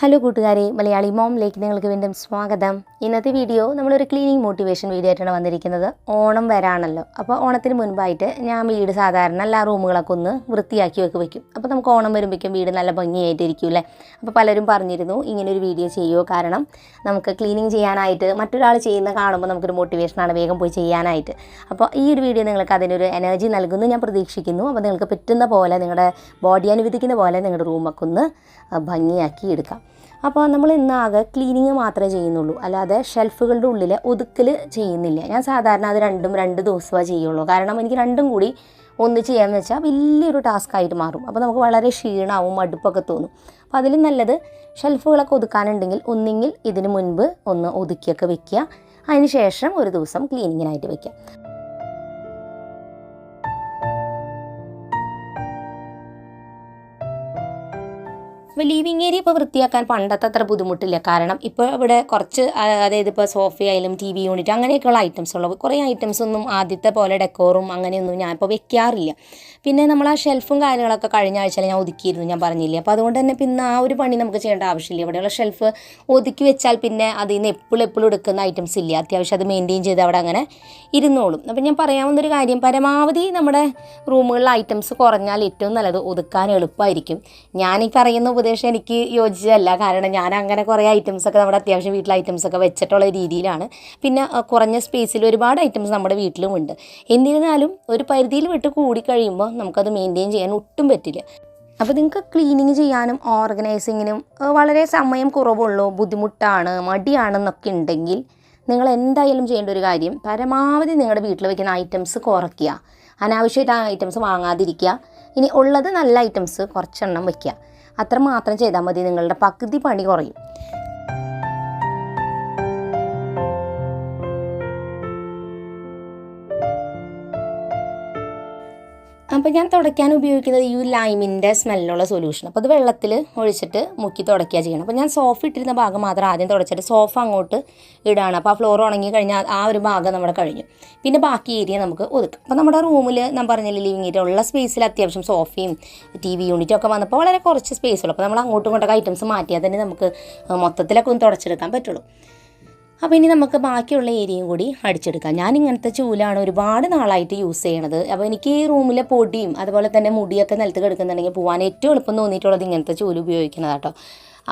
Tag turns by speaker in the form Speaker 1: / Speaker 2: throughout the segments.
Speaker 1: Hello കൂട്ടുകാരെ, മലയാളി മോമിലേക്ക് നിങ്ങൾക്ക് വീണ്ടും സ്വാഗതം. ഇന്നത്തെ വീഡിയോ നമ്മളൊരു ക്ലീനിങ് മോട്ടിവേഷൻ വീഡിയോ ആയിട്ടാണ് വന്നിരിക്കുന്നത്. ഓണം വരാണല്ലോ. അപ്പോൾ ഓണത്തിന് മുൻപായിട്ട് ഞാൻ വീട് സാധാരണ എല്ലാ റൂമുകളൊക്കെ ഒന്ന് വൃത്തിയാക്കി വെക്കും. അപ്പോൾ നമുക്ക് ഓണം വരുമ്പോഴേക്കും വീട് നല്ല ഭംഗിയായിട്ടിരിക്കും അല്ലേ. അപ്പോൾ പലരും പറഞ്ഞിരുന്നു ഇങ്ങനൊരു വീഡിയോ ചെയ്യുമോ, കാരണം നമുക്ക് ക്ലീനിങ് ചെയ്യാനായിട്ട് മറ്റൊരാൾ ചെയ്യുന്ന കാണുമ്പോൾ നമുക്കൊരു മോട്ടിവേഷനാണ് വേഗം പോയി ചെയ്യാനായിട്ട്. അപ്പോൾ ഈ ഒരു വീഡിയോ നിങ്ങൾക്ക് അതിനൊരു എനർജി നൽകുന്നു ഞാൻ പ്രതീക്ഷിക്കുന്നു. അപ്പോൾ നിങ്ങൾക്ക് പറ്റുന്ന പോലെ, നിങ്ങളുടെ ബോഡി അനുവദിക്കുന്ന പോലെ നിങ്ങളുടെ റൂമൊക്കെ ഒന്ന് ഭംഗിയാക്കി എടുക്കാം. അപ്പോൾ നമ്മൾ ഇന്നാകെ ക്ലീനിങ് മാത്രമേ ചെയ്യുന്നുള്ളൂ, അല്ലാതെ ഷെൽഫുകളുടെ ഉള്ളിൽ ഒതുക്കൽ ചെയ്യുന്നില്ല. ഞാൻ സാധാരണ അത് രണ്ട് ദിവസമേ ചെയ്യുള്ളൂ. കാരണം എനിക്ക് രണ്ടും കൂടി ഒന്ന് ചെയ്യാമെന്ന് വെച്ചാൽ വലിയൊരു ടാസ്ക്കായിട്ട് മാറും. അപ്പോൾ നമുക്ക് വളരെ ക്ഷീണമാവും, മടുപ്പൊക്കെ തോന്നും. അപ്പോൾ അതിലും നല്ലത് ഷെൽഫുകളൊക്കെ ഒതുക്കാനുണ്ടെങ്കിൽ ഒന്നെങ്കിൽ ഇതിന് മുൻപ് ഒന്ന് ഒതുക്കിയൊക്കെ വെക്കുക, അതിന് ശേഷം ഒരു ദിവസം ക്ലീനിങ്ങിനായിട്ട് വെക്കുക. അപ്പോൾ ലീവിങ് ഏരിയ ഇപ്പോൾ വൃത്തിയാക്കാൻ പണ്ടത്തെ അത്ര ബുദ്ധിമുട്ടില്ല. കാരണം ഇപ്പോൾ ഇവിടെ കുറച്ച്, അതായത് ഇപ്പോൾ സോഫയായാലും TV യൂണിറ്റ് അങ്ങനെയൊക്കെയുള്ള ഐറ്റംസ് ഉള്ളത്, കുറേ ഐറ്റംസ് ഒന്നും ആദ്യത്തെ പോലെ ഡെക്കോറും അങ്ങനെയൊന്നും ഞാൻ ഇപ്പോൾ വെക്കാറില്ല. പിന്നെ നമ്മൾ ആ ഷെൽഫും കാര്യങ്ങളൊക്കെ കഴിഞ്ഞ ആഴ്ചയിൽ ഞാൻ ഒതുക്കിയിരുന്നു, ഞാൻ പറഞ്ഞില്ലേ. അപ്പോൾ അതുകൊണ്ട് തന്നെ പിന്നെ ആ ഒരു പണി നമുക്ക് ചെയ്യേണ്ട ആവശ്യമില്ല. ഇവിടെയുള്ള ഷെൽഫ് ഒതുക്കി വെച്ചാൽ പിന്നെ അതിൽ നിന്ന് എപ്പോഴും എടുക്കുന്ന ഐറ്റംസ് ഇല്ല. അത്യാവശ്യം അത് മെയിൻറ്റെയിൻ ചെയ്ത് അവിടെ അങ്ങനെ ഇരുന്നോളും. അപ്പോൾ ഞാൻ പറയാവുന്നൊരു കാര്യം, പരമാവധി നമ്മുടെ റൂമുകളിലെ ഐറ്റംസ് കുറഞ്ഞാൽ ഏറ്റവും നല്ലത്, ഒതുക്കാൻ എളുപ്പമായിരിക്കും. ഞാനീ പറയുന്ന ഉപദേശം എനിക്ക് യോജിച്ചതല്ല. കാരണം ഞാൻ അങ്ങനെ കുറേ ഐറ്റംസൊക്കെ നമ്മുടെ അത്യാവശ്യം വീട്ടിലെ ഐറ്റംസൊക്കെ വെച്ചിട്ടുള്ള രീതിയിലാണ്. പിന്നെ കുറഞ്ഞ സ്പേസിൽ ഒരുപാട് ഐറ്റംസ് നമ്മുടെ വീട്ടിലുമുണ്ട്. എന്നിരുന്നാലും ഒരു പരിധിയിൽ വിട്ട് കൂടിക്കഴിയുമ്പോൾ നമുക്കത് മെയിൻറ്റെയിൻ ചെയ്യാൻ ഒട്ടും പറ്റില്ല. അപ്പോൾ നിങ്ങൾക്ക് ക്ലീനിങ് ചെയ്യാനും ഓർഗനൈസിങ്ങിനും വളരെ സമയം കുറവുള്ളൂ, ബുദ്ധിമുട്ടാണ്, മടിയാണെന്നൊക്കെ ഉണ്ടെങ്കിൽ നിങ്ങൾ എന്തായാലും ചെയ്യേണ്ട ഒരു കാര്യം, പരമാവധി നിങ്ങളുടെ വീട്ടിൽ വയ്ക്കുന്ന ഐറ്റംസ് കുറയ്ക്കുക. അനാവശ്യമായിട്ട് ആ ഐറ്റംസ് വാങ്ങാതിരിക്കുക. ഇനി ഉള്ളത് നല്ല ഐറ്റംസ് കുറച്ചെണ്ണം വയ്ക്കുക. അത്ര മാത്രം ചെയ്താൽ മതി, നിങ്ങളുടെ പകുതി പണി കുറയും. അപ്പോൾ ഞാൻ തുടയ്ക്കാൻ ഉപയോഗിക്കുന്നത് ഈ ലൈമിൻ്റെ സ്മെല്ലുള്ള സൊല്യൂഷൻ. അപ്പോൾ അത് വെള്ളത്തിൽ ഒഴിച്ചിട്ട് മുക്കി തുടയ്ക്കുക ചെയ്യണം. അപ്പോൾ ഞാൻ സോഫ ഇട്ടിരുന്ന ഭാഗം മാത്രം ആദ്യം തുടച്ചിട്ട് സോഫ അങ്ങോട്ട് ഇടാണ്. അപ്പോൾ ആ ഫ്ലോർ ഉണങ്ങി കഴിഞ്ഞാൽ ആ ഒരു ഭാഗം നമ്മുടെ കഴിഞ്ഞു. പിന്നെ ബാക്കി ഏരിയ നമുക്ക് ഒതുക്കാം. അപ്പോൾ നമ്മുടെ റൂമിൽ ഞാൻ പറഞ്ഞില്ല, ലിവിങ് ഏരിയ ഉള്ള സ്പേസിൽ അത്യാവശ്യം സോഫയും TV യൂണിറ്റും ഒക്കെ വന്നപ്പോൾ വളരെ കുറച്ച് സ്പേസുള്ളൂ. അപ്പോൾ നമ്മൾ അങ്ങോട്ടും ഇങ്ങോട്ടൊക്കെ ഐറ്റംസ് മാറ്റിയാൽ തന്നെ നമുക്ക് മൊത്തത്തിലൊക്കെ ഒന്ന് തുടച്ചെടുക്കാൻ പറ്റുള്ളൂ. അപ്പോൾ ഇനി നമുക്ക് ബാക്കിയുള്ള ഏരിയയും കൂടി അടിച്ചെടുക്കാം. ഞാൻ ഇങ്ങനത്തെ ചൂലാണ് ഒരുപാട് നാളായിട്ട് യൂസ് ചെയ്യണത്. അപ്പോൾ എനിക്ക് ഈ റൂമിലെ പൊടിയും അതുപോലെ തന്നെ മുടിയൊക്കെ നിലത്ത് കിടക്കുന്നുണ്ടെങ്കിൽ പോകാൻ ഏറ്റവും എളുപ്പം തോന്നിയിട്ടുള്ളത് ഇങ്ങനത്തെ ചൂല് ഉപയോഗിക്കുന്നത് കേട്ടോ.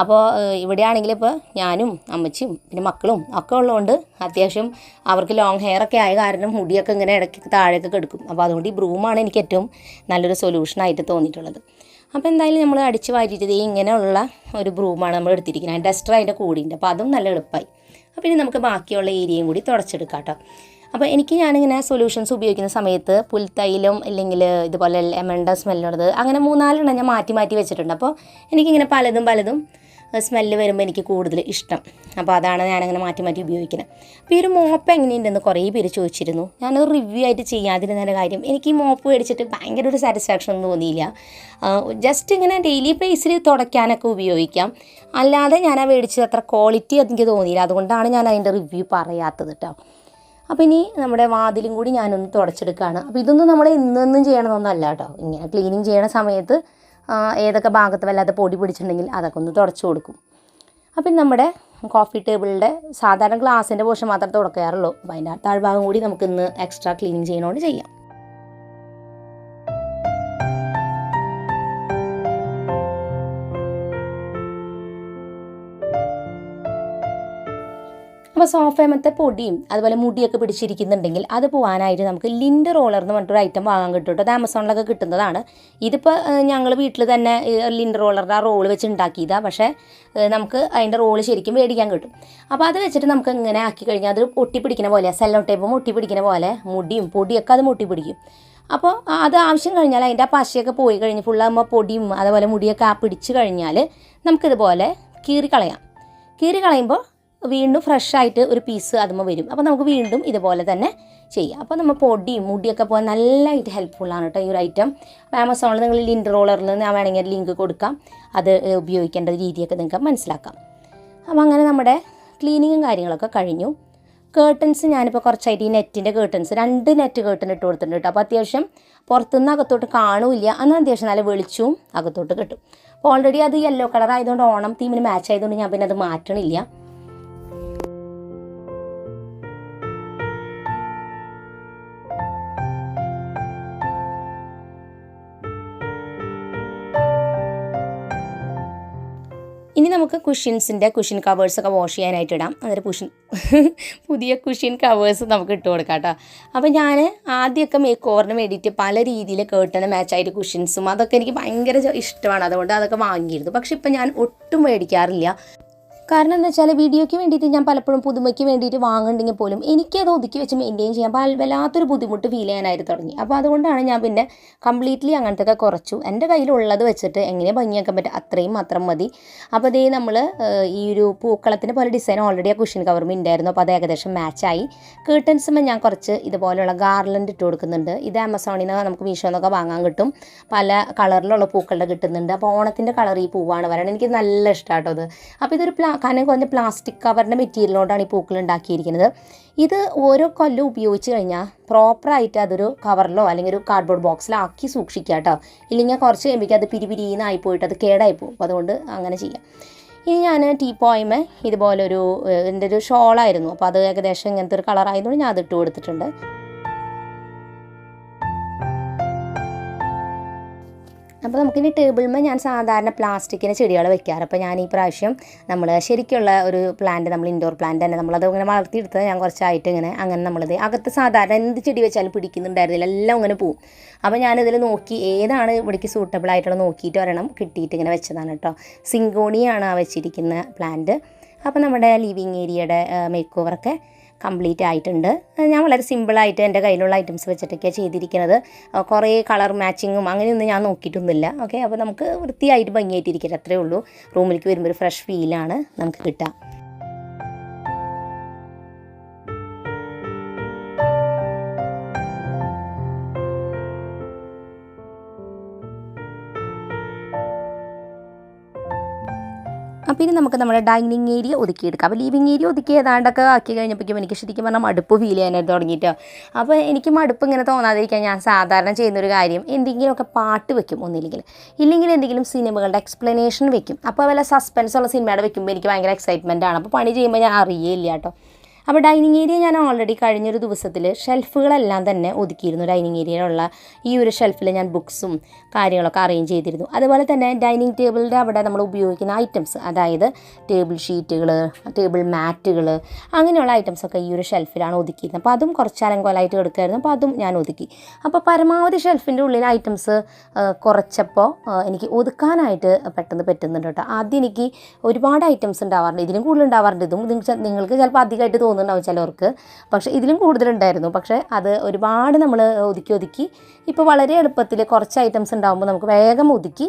Speaker 1: അപ്പോൾ ഇവിടെയാണെങ്കിൽ ഇപ്പോൾ ഞാനും അമ്മച്ചിയും പിന്നെ മക്കളും ഒക്കെ ഉള്ളതുകൊണ്ട് അത്യാവശ്യം അവർക്ക് ലോങ് ഹെയർ ഒക്കെ ആയ കാരണം മുടിയൊക്കെ ഇങ്ങനെ ഇടയ്ക്ക് താഴേക്ക് കിടക്കും. അപ്പോൾ അതുകൊണ്ട് ഈ ബ്രൂമാണ് എനിക്ക് ഏറ്റവും നല്ലൊരു സൊല്യൂഷനായിട്ട് തോന്നിയിട്ടുള്ളത്. അപ്പോൾ എന്തായാലും നമ്മൾ അടിച്ച് വാരിയിട്ട് ഇങ്ങനെയുള്ള ഒരു ബ്രൂമാണ് നമ്മൾ എടുത്തിരിക്കുന്നത്. ഡസ്റ്റർ അതിൻ്റെ കൂടിയുണ്ട്. അപ്പോൾ അതും നല്ല എളുപ്പമായി. അപ്പോൾ ഇനി നമുക്ക് ബാക്കിയുള്ള ഏരിയയും കൂടി തുടച്ചെടുക്കാം കേട്ടോ. അപ്പോൾ ഞാനിങ്ങനെ സൊല്യൂഷൻസ് ഉപയോഗിക്കുന്ന സമയത്ത് പുൽത്തൈലം അല്ലെങ്കിൽ ഇതുപോലെ ലെമണിൻ്റെ സ്മെല്ലുള്ളത് അങ്ങനെ 4-4 ഞാൻ മാറ്റി വെച്ചിട്ടുണ്ട്. അപ്പോൾ എനിക്കിങ്ങനെ പലതും സ്മെല്ല് വരുമ്പോൾ എനിക്ക് കൂടുതൽ ഇഷ്ടം. അപ്പോൾ അതാണ് ഞാനങ്ങനെ മാറ്റി ഉപയോഗിക്കുന്നത്. അപ്പോൾ ഈ ഒരു മോപ്പ് എങ്ങനെയുണ്ടെന്ന് കുറേ പേര് ചോദിച്ചിരുന്നു. ഞാനത് റിവ്യൂ ആയിട്ട് ചെയ്യാതിരുന്നതിൻ്റെ കാര്യം, എനിക്ക് ഈ മോപ്പ് മേടിച്ചിട്ട് ഭയങ്കര ഒരു സാറ്റിസ്ഫാക്ഷൻ ഒന്നും തോന്നിയില്ല. ജസ്റ്റ് ഇങ്ങനെ ഡെയിലി ബേസിൽ തുടയ്ക്കാനൊക്കെ ഉപയോഗിക്കാം, അല്ലാതെ ഞാൻ ആ മേടിച്ചത് അത്ര ക്വാളിറ്റി എനിക്ക് തോന്നിയില്ല. അതുകൊണ്ടാണ് ഞാൻ അതിൻ്റെ റിവ്യൂ പറയാത്തത് കേട്ടോ. അപ്പോൾ ഇനി നമ്മുടെ വാതിലും കൂടി ഞാനൊന്ന് തുടച്ചെടുക്കുകയാണ്. അപ്പോൾ ഇതൊന്നും നമ്മൾ ഇന്നൊന്നും ചെയ്യണമെന്നൊന്നല്ല കേട്ടോ. ഇങ്ങനെ ക്ലീനിങ് ചെയ്യണ സമയത്ത് ഏതൊക്കെ ഭാഗത്ത് വല്ലാതെ പൊടി പിടിച്ചിട്ടുണ്ടെങ്കിൽ അതൊക്കെ ഒന്ന് തുടച്ചു കൊടുക്കും. അപ്പം നമ്മുടെ കോഫി ടേബിളിൻ്റെ സാധാരണ ഗ്ലാസിൻ്റെ പോർഷൻ മാത്രമേ തുടക്കാറുള്ളൂ. അപ്പോൾ അതിൻ്റെ താഴ്ഭാഗം കൂടി നമുക്കിന്ന് എക്സ്ട്രാ ക്ലീനിങ് ചെയ്യുന്നതുകൊണ്ട് ചെയ്യാം. അപ്പോൾ സോഫയമത്തെ പൊടിയും അതുപോലെ മുടിയൊക്കെ പിടിച്ചിരിക്കുന്നുണ്ടെങ്കിൽ അത് പോകാനായിട്ട് നമുക്ക് ലിൻഡ് റോളർ എന്ന് പറഞ്ഞിട്ടൊരു ഐറ്റം വാങ്ങാൻ കിട്ടും കേട്ടോ. അത് ആമസോണിലൊക്കെ കിട്ടുന്നതാണ്. ഇതിപ്പോൾ ഞങ്ങൾ വീട്ടിൽ തന്നെ ലിൻഡ് റോളറുടെ ആ റോള് വെച്ച് ഉണ്ടാക്കിയതാണ്. പക്ഷേ നമുക്ക് അതിൻ്റെ റോള് ശരിക്കും മേടിക്കാൻ കിട്ടും. അപ്പോൾ അത് വെച്ചിട്ട് നമുക്ക് ഇങ്ങനെ ആക്കി കഴിഞ്ഞാൽ അത് ഒട്ടിപ്പിടിക്കുന്ന പോലെ, സെല്ലോ ടേപ്പും ഒട്ടിപ്പിടിക്കുന്ന പോലെ മുടിയും പൊടിയൊക്കെ അത് ഒട്ടിപ്പിടിക്കും. അപ്പോൾ അത് ആവശ്യം കഴിഞ്ഞാൽ അതിൻ്റെ ആ പശയൊക്കെ പോയി കഴിഞ്ഞ് ഫുള്ളാകുമ്പോൾ പൊടിയും അതുപോലെ മുടിയൊക്കെ പിടിച്ച് കഴിഞ്ഞാൽ നമുക്കിതുപോലെ കീറി കളയുമ്പോൾ വീണ്ടും ഫ്രഷായിട്ട് ഒരു പീസ് അതുമ്പോൾ വരും. അപ്പോൾ നമുക്ക് വീണ്ടും ഇതുപോലെ തന്നെ ചെയ്യാം. അപ്പോൾ നമ്മൾ പൊടിയും മുടിയൊക്കെ പോകാൻ നല്ലതായിട്ട് ഹെൽപ്ഫുള്ളാണ് കേട്ടോ ഈ ഒരു ഐറ്റം. ആമസോണിൽ നിങ്ങൾ ലിൻഡ് റോളറിൽ ഞാൻ വേണമെങ്കിൽ ലിങ്ക് കൊടുക്കാം, അത് ഉപയോഗിക്കേണ്ട രീതിയൊക്കെ നിങ്ങൾക്ക് മനസ്സിലാക്കാം. അപ്പോൾ അങ്ങനെ നമ്മുടെ ക്ലീനിങ്ങും കാര്യങ്ങളൊക്കെ കഴിഞ്ഞു. കേർട്ടൻസ് ഞാനിപ്പോൾ കുറച്ചായിട്ട് ഈ നെറ്റിൻ്റെ കേർട്ടൻസ് 2 നെറ്റ് കേർട്ടൻ ഇട്ട് കൊടുത്തിട്ടുണ്ട് കേട്ടോ. അപ്പോൾ അത്യാവശ്യം പുറത്തുനിന്ന് അകത്തോട്ട് കാണില്ല, എന്നാൽ അത്യാവശ്യം നല്ല വെളിച്ചവും അകത്തോട്ട് കിട്ടും. അപ്പോൾ ഓൾറെഡി അത് യെല്ലോ കളർ ആയതുകൊണ്ട് ഓണം തീമിന് മാച്ച് ആയതുകൊണ്ട് ഞാൻ പിന്നെ അത് മാറ്റണില്ല. ഇനി നമുക്ക് കുഷ്യൻ കവേഴ്സൊക്കെ വാഷ് ചെയ്യാനായിട്ട് ഇടാം. അതൊരു പുതിയ കുഷ്യൻ കവേഴ്സ് നമുക്ക് ഇട്ട് കൊടുക്കാം കേട്ടോ. അപ്പോൾ ഞാൻ ആദ്യമൊക്കെ മേക്ക് ഓവറിന് വേണ്ടിയിട്ട് പല രീതിയിൽ കേട്ടന് മാച്ചായിട്ട് കുഷ്യൻസും അതൊക്കെ എനിക്ക് ഭയങ്കര ഇഷ്ടമാണ്, അതുകൊണ്ട് അതൊക്കെ വാങ്ങിയിരുന്നു. പക്ഷെ ഇപ്പം ഞാൻ ഒട്ടും മേടിക്കാറില്ല. കാരണം എന്താ വെച്ചാൽ വീഡിയോയ്ക്ക് വേണ്ടിയിട്ട് ഞാൻ പലപ്പോഴും പുതുമയ്ക്ക് വേണ്ടിയിട്ട് വാങ്ങുന്നുണ്ടെങ്കിൽ പോലും എനിക്കത് ഒതുക്കി വെച്ച് മെയിൻറ്റെയിൻ ചെയ്യാൻ വല്ലാത്തൊരു ബുദ്ധിമുട്ട് ഫീൽ ചെയ്യാനായിട്ട് തുടങ്ങി. അപ്പോൾ അതുകൊണ്ടാണ് ഞാൻ പിന്നെ കംപ്ലീറ്റ്ലി അങ്ങനത്തെയൊക്കെ കുറച്ചു. എൻ്റെ കയ്യിലുള്ളത് വെച്ചിട്ട് എങ്ങനെ ഭംഗിയാക്കാൻ പറ്റും അത്രയും മാത്രം മതി. അപ്പോൾ അതേ നമ്മൾ ഈ ഒരു പൂക്കളത്തിൻ്റെ പോലെ ഡിസൈൻ ഓൾറെഡി ആ കുഷ്യൻ കവറും ഉണ്ടായിരുന്നു. അപ്പോൾ അത് ഏകദേശം മാച്ചായി. കേട്ടൻസുമ്പോൾ ഞാൻ കുറച്ച് ഇതുപോലെയുള്ള ഗാർലൻഡ് ഇട്ട് കൊടുക്കുന്നുണ്ട്. ഇത് ആമസോണിൽ നിന്ന് നമുക്ക് മീഷോന്നൊക്കെ വാങ്ങാൻ കിട്ടും. പല കളറിലുള്ള പൂക്കളുടെ കിട്ടുന്നുണ്ട്. അപ്പോൾ ഓണത്തിൻ്റെ കളർ ഈ പൂവാണ് വരണം. എനിക്ക് നല്ല ഇഷ്ടമാട്ടോ അത്. അപ്പോൾ ഇതൊരു കനം കുറഞ്ഞ പ്ലാസ്റ്റിക് കവറിൻ്റെ മെറ്റീരിയൽ കൊണ്ടാണ് ഈ പൂക്കൾ ഉണ്ടാക്കിയിരിക്കുന്നത്. ഇത് ഓരോ കൊല്ലം ഉപയോഗിച്ച് കഴിഞ്ഞാൽ പ്രോപ്പറായിട്ട് അതൊരു കവറിലോ അല്ലെങ്കിൽ ഒരു കാർഡ്ബോർഡ് ബോക്സിലാക്കി സൂക്ഷിക്കുക കേട്ടോ. ഇല്ലെങ്കിൽ കുറച്ച് കഴിയുമ്പോൾ അത് പിരിപിരിന്നായി പോയിട്ട് അത് കേടായി പോകും. അപ്പോൾ അതുകൊണ്ട് അങ്ങനെ ചെയ്യാം. ഇനി ഞാൻ ടീപ്പോയിമേ ഇതുപോലൊരു എൻ്റെ ഒരു ഷോളായിരുന്നു. അപ്പോൾ അത് ഏകദേശം ഇങ്ങനത്തെ ഒരു കളറായതുകൊണ്ട് ഞാൻ അതിട്ട് കൊടുത്തിട്ടുണ്ട്. അപ്പോൾ നമുക്കിനി ടേബിളിൽ ഞാൻ സാധാരണ പ്ലാസ്റ്റിക്കിൻ്റെ ചെടികൾ വെക്കാറ്. അപ്പോൾ ഞാൻ ഈ പ്രാവശ്യം നമ്മൾ ശരിക്കുള്ള ഒരു പ്ലാന്റ്, നമ്മൾ ഇൻഡോർ പ്ലാന്റ് തന്നെ നമ്മളത് ഇങ്ങനെ വളർത്തിയെടുത്തത് ഞാൻ കുറച്ചായിട്ട് അങ്ങനെ നമ്മളത് അകത്ത് സാധാരണ എന്ത് ചെടി വെച്ചാലും പിടിക്കുന്നുണ്ടായിരുന്നില്ല, എല്ലാം ഇങ്ങനെ പോവും. അപ്പോൾ ഞാനിതിൽ നോക്കി ഏതാണ് ഇവിടേക്ക് സൂട്ടബിൾ ആയിട്ടുള്ള നോക്കിയിട്ട് ഒരെണ്ണം കിട്ടിയിട്ട് ഇങ്ങനെ വെച്ചതാണ് കേട്ടോ. സിങ്കോണിയാണ് ആ വെച്ചിരിക്കുന്ന പ്ലാന്റ്. അപ്പോൾ നമ്മുടെ ലിവിങ് ഏരിയയുടെ മേക്ക് ഓവറൊക്കെ കംപ്ലീറ്റ് ആയിട്ടുണ്ട്. ഞാൻ വളരെ സിമ്പിളായിട്ട് എൻ്റെ കയ്യിലുള്ള ഐറ്റംസ് വെച്ചിട്ടൊക്കെയാണ് ചെയ്തിരിക്കുന്നത്. കുറേ കളർ മാച്ചിങ്ങും അങ്ങനെയൊന്നും ഞാൻ നോക്കിയിട്ടൊന്നുമില്ല. ഓക്കെ, അപ്പോൾ നമുക്ക് വൃത്തിയായിട്ട് ഭംഗിയായിട്ടിരിക്കട്ടെ, അത്രയേ ഉള്ളൂ. റൂമിലേക്ക് വരുമ്പോൾ ഒരു ഫ്രഷ് ഫീലാണ് നമുക്ക് കിട്ടുക. അപ്പോൾ ഇനി നമുക്ക് നമ്മുടെ ഡൈനിങ് ഏരിയ ഒതുക്കിയെടുക്കാം. അപ്പോൾ ലിവിങ് ഏരിയ ഒതുക്കി ഏതാണ്ടൊക്കെ ആക്കി കഴിഞ്ഞപ്പോഴേക്കും എനിക്ക് ശരിക്കും പറഞ്ഞാൽ മടുപ്പ് ഫീൽ ചെയ്യാനായിട്ട് തുടങ്ങിയിട്ടോ. അപ്പോൾ എനിക്ക് മടുപ്പ് ഇങ്ങനെ തോന്നാതിരിക്കാൻ ഞാൻ സാധാരണ ചെയ്യുന്നൊരു കാര്യം എന്തെങ്കിലുമൊക്കെ പാട്ട് വെക്കും, ഇല്ലെങ്കിൽ എന്തെങ്കിലും സിനിമകളുടെ എക്സ്പ്ലനേഷൻ വെക്കും. അപ്പോൾ വല്ല സസ്പെൻസ് ഉള്ള സിനിമയുടെ വെക്കുമ്പോൾ എനിക്ക് ഭയങ്കര എക്സൈറ്റ്മെൻ്റ് ആണ്. അപ്പോൾ പണി ചെയ്യുമ്പോൾ ഞാൻ അറിയേയില്ല കേട്ടോ. അപ്പോൾ ഡൈനിങ് ഏരിയ ഞാൻ ഓൾറെഡി കഴിഞ്ഞൊരു ദിവസത്തിൽ ഷെൽഫുകളെല്ലാം തന്നെ ഒതുക്കിയിരുന്നു. ഡൈനിങ് ഏരിയയിലുള്ള ഈ ഒരു ഷെൽഫിൽ ഞാൻ ബുക്സും കാര്യങ്ങളൊക്കെ അറേഞ്ച് ചെയ്തിരുന്നു. അതുപോലെ തന്നെ ഡൈനിങ് ടേബിളിൻ്റെ അവിടെ നമ്മൾ ഉപയോഗിക്കുന്ന ഐറ്റംസ്, അതായത് ടേബിൾ ഷീറ്റുകൾ, ടേബിൾ മാറ്റുകൾ, അങ്ങനെയുള്ള ഐറ്റംസൊക്കെ ഈ ഒരു ഷെൽഫിലാണ് ഒതുക്കിയിരുന്നത്. അപ്പോൾ അതും കുറച്ച് അലങ്കോലമായിട്ട് എടുക്കുമായിരുന്നു. അപ്പോൾ അതും ഞാൻ ഒതുക്കി. അപ്പോൾ പരമാവധി ഷെൽഫിൻ്റെ ഉള്ളിൽ ഐറ്റംസ് കുറച്ചപ്പോൾ എനിക്ക് ഒതുക്കാനായിട്ട് പെട്ടെന്ന് പറ്റുന്നുണ്ട് കേട്ടോ. ആദ്യം എനിക്ക് ഒരുപാട് ഐറ്റംസ് ഉണ്ടാവാറുണ്ട്, ഇതിലും കൂടുതൽ ഉണ്ടാവാറുണ്ട്. ഇതും നിങ്ങൾക്ക് ചിലപ്പോൾ അധികമായിട്ട് തോന്നുന്നുണ്ടാവും ചിലവർക്ക്, പക്ഷേ ഇതിലും കൂടുതലുണ്ടായിരുന്നു. പക്ഷേ അത് ഒരുപാട് നമ്മൾ ഒതുക്കി ഇപ്പോൾ വളരെ എളുപ്പത്തിൽ കുറച്ച് ഐറ്റംസ് ഉണ്ടാകുമ്പോൾ നമുക്ക് വേഗം ഒതുക്കി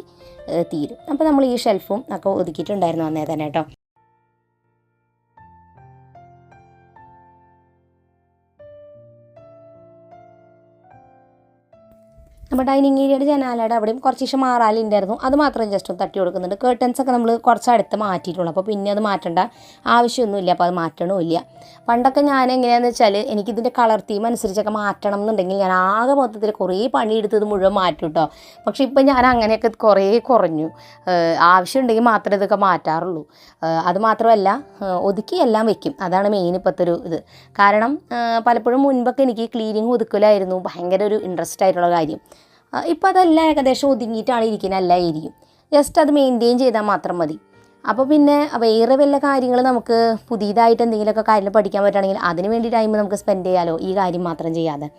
Speaker 1: തീരും. അപ്പോൾ നമ്മൾ ഈ ഷെൽഫും ഒക്കെ ഒതുക്കിയിട്ടുണ്ടായിരുന്നു അന്നേ തന്നെ കേട്ടോ. അപ്പോൾ ഡൈനിങ് ഏരിയയുടെ ജനാലയുടെ അവിടെയും കുറച്ച് ദിവസം മാറാലുണ്ടായിരുന്നു. അത് മാത്രം ജസ്റ്റ് ഒന്ന് തട്ടി കൊടുക്കുന്നുണ്ട്. കേർട്ടൻസൊക്കെ നമ്മൾ കുറച്ച് അടുത്ത് മാറ്റിയിട്ടുള്ളൂ. അപ്പോൾ പിന്നെ അത് മാറ്റേണ്ട ആവശ്യമൊന്നുമില്ല. അപ്പോൾ അത് മാറ്റണമില്ല. പണ്ടൊക്കെ ഞാൻ എങ്ങനെയാണെന്ന് വെച്ചാൽ എനിക്കിതിൻ്റെ കളർ തീം അനുസരിച്ചൊക്കെ മാറ്റണം എന്നുണ്ടെങ്കിൽ ഞാൻ ആകെ മൊത്തത്തിൽ കുറേ പണിയെടുത്തത് മുഴുവൻ മാറ്റും കേട്ടോ. പക്ഷേ ഇപ്പം ഞാൻ അങ്ങനെയൊക്കെ കുറേ കുറഞ്ഞു. ആവശ്യമുണ്ടെങ്കിൽ മാത്രമേ ഇതൊക്കെ മാറ്റാറുള്ളൂ. അതുമാത്രമല്ല ഒതുക്കി എല്ലാം വെക്കും. അതാണ് മെയിൻ ഇപ്പോഴത്തെ ഒരു ഇത്. കാരണം പലപ്പോഴും മുൻപൊക്കെ എനിക്ക് ക്ലീനിങ് ഒതുക്കലായിരുന്നു ഭയങ്കര ഒരു ഇൻട്രസ്റ്റ് ആയിട്ടുള്ള കാര്യം. ഇപ്പോൾ അതെല്ലാം ഏകദേശം ഒതുങ്ങിയിട്ടാണ് ഇരിക്കുന്നത് എല്ലാ ഏരിയയും. ജസ്റ്റ് അത് മെയിൻറ്റെയിൻ ചെയ്താൽ മാത്രം മതി. അപ്പോൾ പിന്നെ വേറെ വല്ല കാര്യങ്ങൾ നമുക്ക് പുതിയതായിട്ട് എന്തെങ്കിലുമൊക്കെ കാര്യങ്ങൾ പഠിക്കാൻ പറ്റുകയാണെങ്കിൽ അതിന് വേണ്ടി ടൈം നമുക്ക് സ്പെൻഡ് ചെയ്യാമല്ലോ, ഈ കാര്യം മാത്രം ചെയ്യാതെ.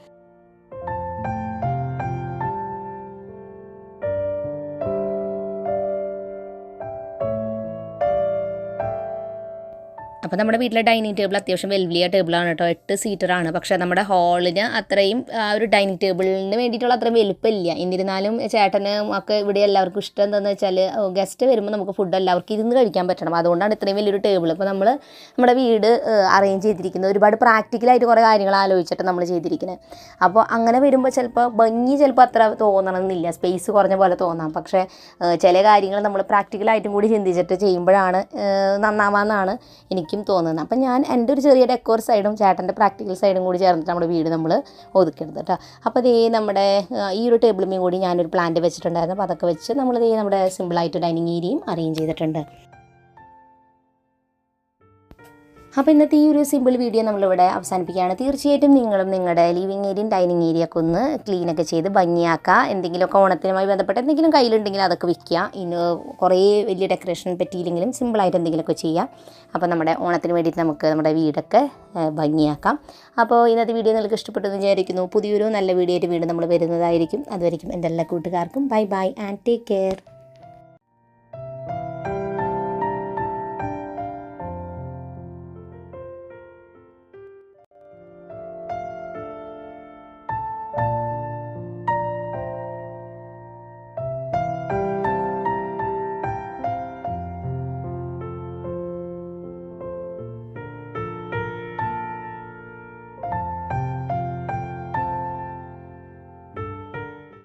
Speaker 1: അപ്പോൾ നമ്മുടെ വീട്ടിലെ ഡൈനിങ് ടേബിൾ അത്യാവശ്യം വലിയ ടേബിളാണ് കേട്ടോ, 8 സീറ്ററാണ്. പക്ഷേ നമ്മുടെ ഹാളിന് അത്രയും ആ ഒരു ഡൈനിങ് ടേബിളിന് വേണ്ടിയിട്ടുള്ള അത്രയും വലുപ്പമില്ല. എന്നിരുന്നാലും ചേട്ടനും ഒക്കെ ഇവിടെ എല്ലാവർക്കും ഇഷ്ടം എന്താണെന്ന് വെച്ചാൽ ഗസ്റ്റ് വരുമ്പോൾ നമുക്ക് ഫുഡ് എല്ലാവർക്കും ഇരുന്ന് കഴിക്കാൻ പറ്റണം. അതുകൊണ്ടാണ് ഇത്രയും വലിയൊരു ടേബിൾ. അപ്പോൾ നമ്മൾ നമ്മുടെ വീട് അറേഞ്ച് ചെയ്തിരിക്കുന്നത് ഒരുപാട് പ്രാക്ടിക്കലായിട്ട് കുറേ കാര്യങ്ങൾ ആലോചിച്ചിട്ട് നമ്മൾ ചെയ്തിരിക്കുന്നത്. അപ്പോൾ അങ്ങനെ വരുമ്പോൾ ചിലപ്പോൾ ഭംഗി ചിലപ്പോൾ അത്ര തോന്നണമെന്നില്ല, സ്പേസ് കുറഞ്ഞ പോലെ തോന്നാം. പക്ഷേ ചില കാര്യങ്ങൾ നമ്മൾ പ്രാക്ടിക്കലായിട്ടും കൂടി ചിന്തിച്ചിട്ട് ചെയ്യുമ്പോഴാണ് നന്നാവാമെന്നാണ് എനിക്ക് എനിക്കും തോന്നുന്നത്. അപ്പം ഞാൻ എൻ്റെ ഒരു ചെറിയ ഡെക്കോർ സൈഡും ചേട്ടൻ്റെ പ്രാക്ടിക്കൽ സൈഡും കൂടി ചേർന്നിട്ട് നമ്മുടെ വീട് നമ്മൾ ഒതുക്കരുത് കേട്ടോ. അപ്പോൾ അതേ നമ്മുടെ ഈ ഒരു ടേബിളിമേൽ കൂടി ഞാനൊരു പ്ലാന്റ് വെച്ചിട്ടുണ്ടായിരുന്നു. അപ്പോൾ അതൊക്കെ വെച്ച് നമ്മളിതേ നമ്മുടെ സിമ്പിളായിട്ട് ഡൈനിങ് ഏരിയയും അറേഞ്ച് ചെയ്തിട്ടുണ്ട്. അപ്പോൾ ഇന്നത്തെ ഈ ഒരു സിമ്പിൾ വീഡിയോ നമ്മളിവിടെ അവസാനിപ്പിക്കുകയാണ്. തീർച്ചയായിട്ടും നിങ്ങളും നിങ്ങളുടെ ലിവിങ് ഏരിയയും ഡൈനിങ് ഏരിയ ഒക്കെ ഒന്ന് ക്ലീനൊക്കെ ചെയ്ത് ഭംഗിയാക്കുക. എന്തെങ്കിലുമൊക്കെ ഓണത്തിനുമായി ബന്ധപ്പെട്ട് എന്തെങ്കിലും കയ്യിലുണ്ടെങ്കിൽ അതൊക്കെ വിൽക്കുക. ഇനി കുറേ വലിയ ഡെക്കറേഷൻ പറ്റിയില്ലെങ്കിലും സിമ്പിളായിട്ട് എന്തെങ്കിലുമൊക്കെ ചെയ്യാം. അപ്പോൾ നമ്മുടെ ഓണത്തിന് വേണ്ടിയിട്ട് നമുക്ക് നമ്മുടെ വീടൊക്കെ ഭംഗിയാക്കാം. അപ്പോൾ ഇന്നത്തെ വീഡിയോ നിങ്ങൾക്ക് ഇഷ്ടപ്പെട്ടെന്ന് വിചാരിക്കുന്നു. പുതിയൊരു നല്ല വീഡിയോ ആയിട്ട് വീണ്ടും നമ്മൾ വരുന്നതായിരിക്കും. അതുവരെയും എൻ്റെ എല്ലാ കൂട്ടുകാർക്കും bye bye and take care.